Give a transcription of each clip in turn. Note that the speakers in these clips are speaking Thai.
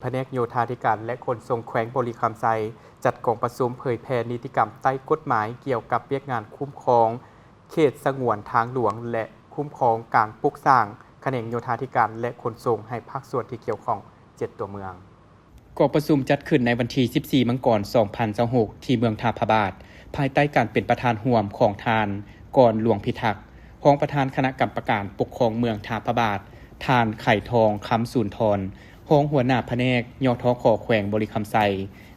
แผนกโยธาธิการและขนส่งแขวงบริคำไซจัดกองประชุมเผยแพร่นิติกรรมใต้กฎหมายเกี่ยวกับเวียกงานคุ้มครองเขตสงวนทางหลวงและคุ้มครองการปลูกสร้างแขนงโยธาธิการและขนส่งให้ภาคส่วนที่เกี่ยวข้อง7ตัวเมืองกองประชุมจัดขึ้นในวันที่14 มกราคม 2026ที่เมืองทาพบาทภายใต้การเป็นประธานร่วมของทานกรหลวงพิทักษ์รองประธานคณะกรรมการปกครองเมืองทาพบาททานไข่ทองคำสูนทรรองหัวหน้าแผนกยทขแขวงบริคำไซ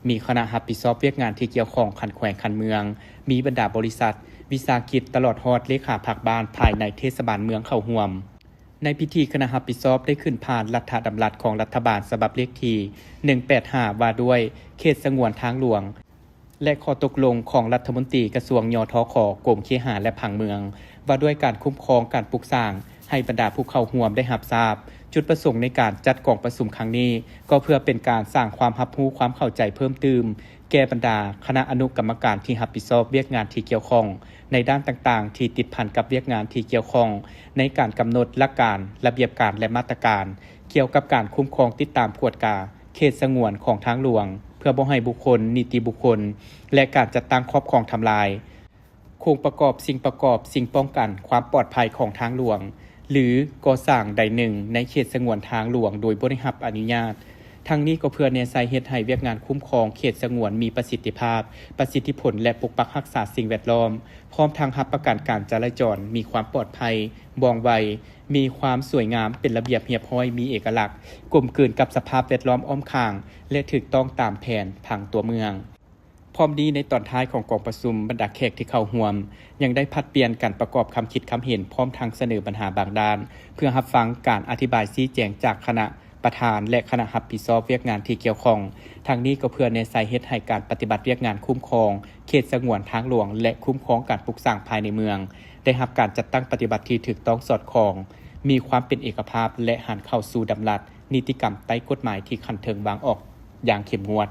มีคณะรับผิดชอบเวียกงานที่เกี่ยวข้องคันแขวงคันเมืองมีบรรดาบริษัทวิสาหกิจตลอดฮอดเลขาภาคบ้านภายในเทศบาลเมืองเข้าร่วมในพิธีคณะรับผิดชอบได้ขึ้นผ่านรัฐดำรัสของรัฐบาลฉบับเลขที่185ว่าด้วยเขตสงวนทางหลวงและข้อตกลงของรัฐมนตรีกระทรวงยทขกรมเคหะและผังเมืองว่าด้วยการคุ้มครองการปลูกสร้างให้บรรดาผู้เข้าร่วมได้รับทราบจุดประสงค์ในการจัดกองประชุมครั้งนี้ก็เพื่อเป็นการสร้างความรับรู้ความเข้าใจเพิ่มเติมแก่บรรดาคณะอนุกรรมการที่รับผิดชอบเวียกงานที่เกี่ยวข้องในด้านต่างๆที่ติดพันกับเวียกงานที่เกี่ยวข้องในการกำหนดหลักการระเบียบการและมาตรการเกี่ยวกับการคุ้มครองติดตามกวดกาเขตสงวนของทางหลวงเพื่อบ่ให้บุคคลนิติบุคคลและการจัดตั้งครอบครองทำลายโครงประกอบสิ่งป้องกันความปลอดภัยของทางหลวงหรือก่อสร้างใดหนึ่งในเขตสงวนทางหลวงโดยบ่ได้รับอนุญาตทั้งนี้ก็เพื่อแนวใส่เฮ็ดให้เวียกงานคุ้มครองเขตสงวนมีประสิทธิภาพประสิทธิผลและปกปักรักษาสิ่งแวดล้อมพร้อมทั้งรับประกันการจราจรมีความปลอดภัยว่องไวมีความสวยงามเป็นระเบียบเรียบร้อยมีเอกลักษณ์กลมกลืนกับสภาพแวดล้อมอ้อมข้างและถูกต้องตามแผนผังตัวเมืองพร้อมดีในตอนท้ายของกองประชุมบรรดาแขกที่เข้าร่วมยังได้ผัดเปลี่ยนกันประกอบคำคิดคำเห็นพร้อมทั้งเสนอปัญหาบางด้านเพื่อรับฟังการอธิบายชี้แจงจากคณะประธานและคณะรับผิดชอบเวียกงานที่เกี่ยวข้องทางนี้ก็เพื่อในสายเฮ็ดให้การปฏิบัติเวียกงานคุ้มครองเขตสงวนทางหลวงและคุ้มครองการปลูกสร้างภายในเมืองได้รับการจัดตั้งปฏิบัติที่ถูกต้องสอดคล้องมีความเป็นเอกภาพและหันเข้าสู่ดำรัสนิติกรรมใต้กฎหมายที่คันเทิงวางออกอย่างเข้มงวด